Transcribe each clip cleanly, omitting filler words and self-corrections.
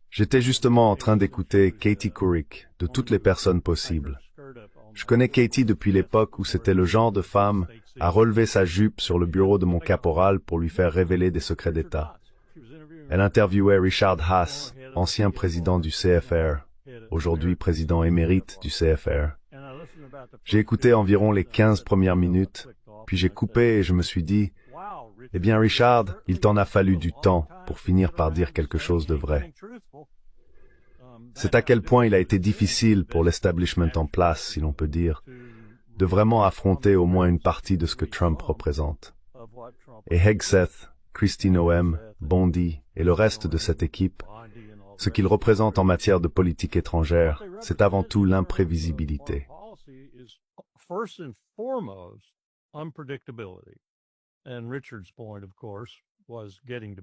J'étais justement en train d'écouter Katie Couric, de toutes les personnes possibles. Je connais Katie depuis l'époque où c'était le genre de femme à relever sa jupe sur le bureau de mon caporal pour lui faire révéler des secrets d'État. Elle interviewait Richard Haas, ancien président du CFR, aujourd'hui président émérite du CFR. J'ai écouté environ les 15 premières minutes, puis j'ai coupé et je me suis dit, eh bien Richard, il t'en a fallu du temps pour finir par dire quelque chose de vrai. C'est à quel point il a été difficile pour l'establishment en place, si l'on peut dire, de vraiment affronter au moins une partie de ce que Trump représente. Et Hegseth, Kristi Noem, Bondi et le reste de cette équipe, ce qu'ils représentent en matière de politique étrangère, c'est avant tout l'imprévisibilité.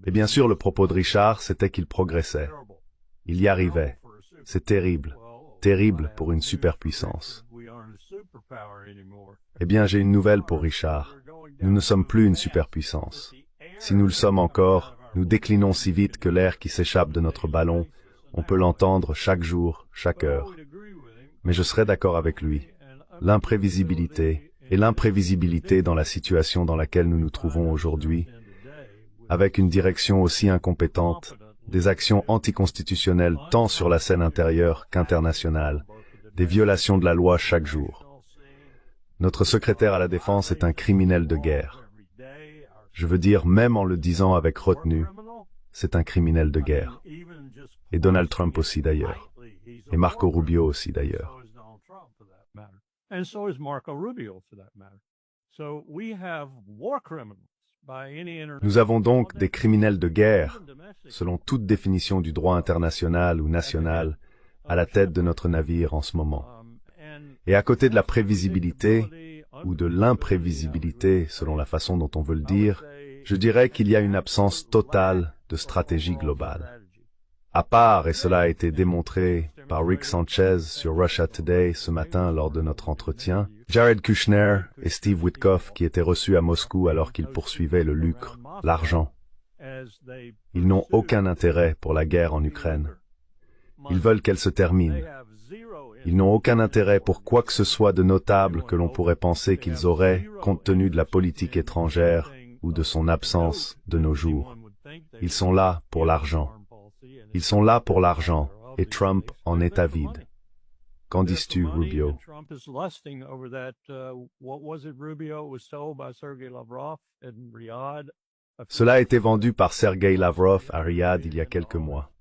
Et bien sûr, le propos de Richard, c'était qu'il progressait. Il y arrivait. C'est terrible. Terrible pour une superpuissance. Eh bien, j'ai une nouvelle pour Richard. Nous ne sommes plus une superpuissance. Si nous le sommes encore, nous déclinons si vite que l'air qui s'échappe de notre ballon, on peut l'entendre chaque jour, chaque heure. Mais je serai d'accord avec lui. L'imprévisibilité, et l'imprévisibilité dans la situation dans laquelle nous nous trouvons aujourd'hui, avec une direction aussi incompétente, des actions anticonstitutionnelles tant sur la scène intérieure qu'internationale, des violations de la loi chaque jour. Notre secrétaire à la Défense est un criminel de guerre. Je veux dire, même en le disant avec retenue, c'est un criminel de guerre. Et Donald Trump aussi d'ailleurs. Et Marco Rubio aussi d'ailleurs. Nous avons donc des criminels de guerre, selon toute définition du droit international ou national, à la tête de notre navire en ce moment. Et à côté de la prévisibilité, ou de l'imprévisibilité, selon la façon dont on veut le dire, je dirais qu'il y a une absence totale de stratégie globale. À part, et cela a été démontré par Rick Sanchez sur Russia Today ce matin lors de notre entretien, Jared Kushner et Steve Witkoff qui étaient reçus à Moscou alors qu'ils poursuivaient le lucre, l'argent. Ils n'ont aucun intérêt pour la guerre en Ukraine. Ils veulent qu'elle se termine. Ils n'ont aucun intérêt pour quoi que ce soit de notable que l'on pourrait penser qu'ils auraient, compte tenu de la politique étrangère ou de son absence de nos jours. Ils sont là pour l'argent. Ils sont là pour l'argent, et Trump en est avide. Qu'en dis-tu, Rubio? Cela a été vendu par Sergei Lavrov à Riyad il y a quelques mois.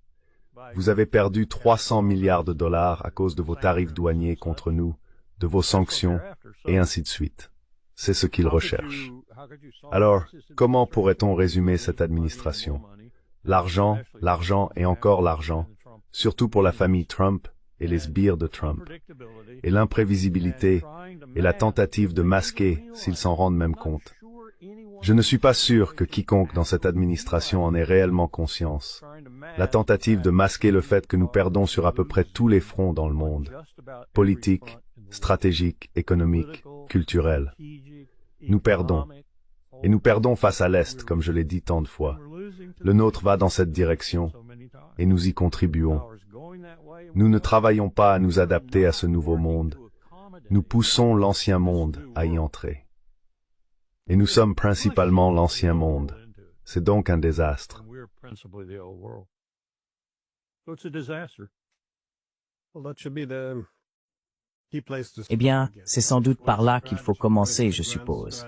Vous avez perdu 300 milliards de dollars à cause de vos tarifs douaniers contre nous, de vos sanctions, et ainsi de suite. C'est ce qu'ils recherchent. Alors, comment pourrait-on résumer cette administration? L'argent, l'argent et encore l'argent, surtout pour la famille Trump et les sbires de Trump. Et l'imprévisibilité et la tentative de masquer s'ils s'en rendent même compte. Je ne suis pas sûr que quiconque dans cette administration en ait réellement conscience. La tentative de masquer le fait que nous perdons sur à peu près tous les fronts dans le monde. Politique, stratégique, économique, culturel. Nous perdons. Et nous perdons face à l'Est, comme je l'ai dit tant de fois. Le nôtre va dans cette direction, et nous y contribuons. Nous ne travaillons pas à nous adapter à ce nouveau monde. Nous poussons l'ancien monde à y entrer. Et nous sommes principalement l'ancien monde. C'est donc un désastre. Eh bien, c'est sans doute par là qu'il faut commencer, je suppose.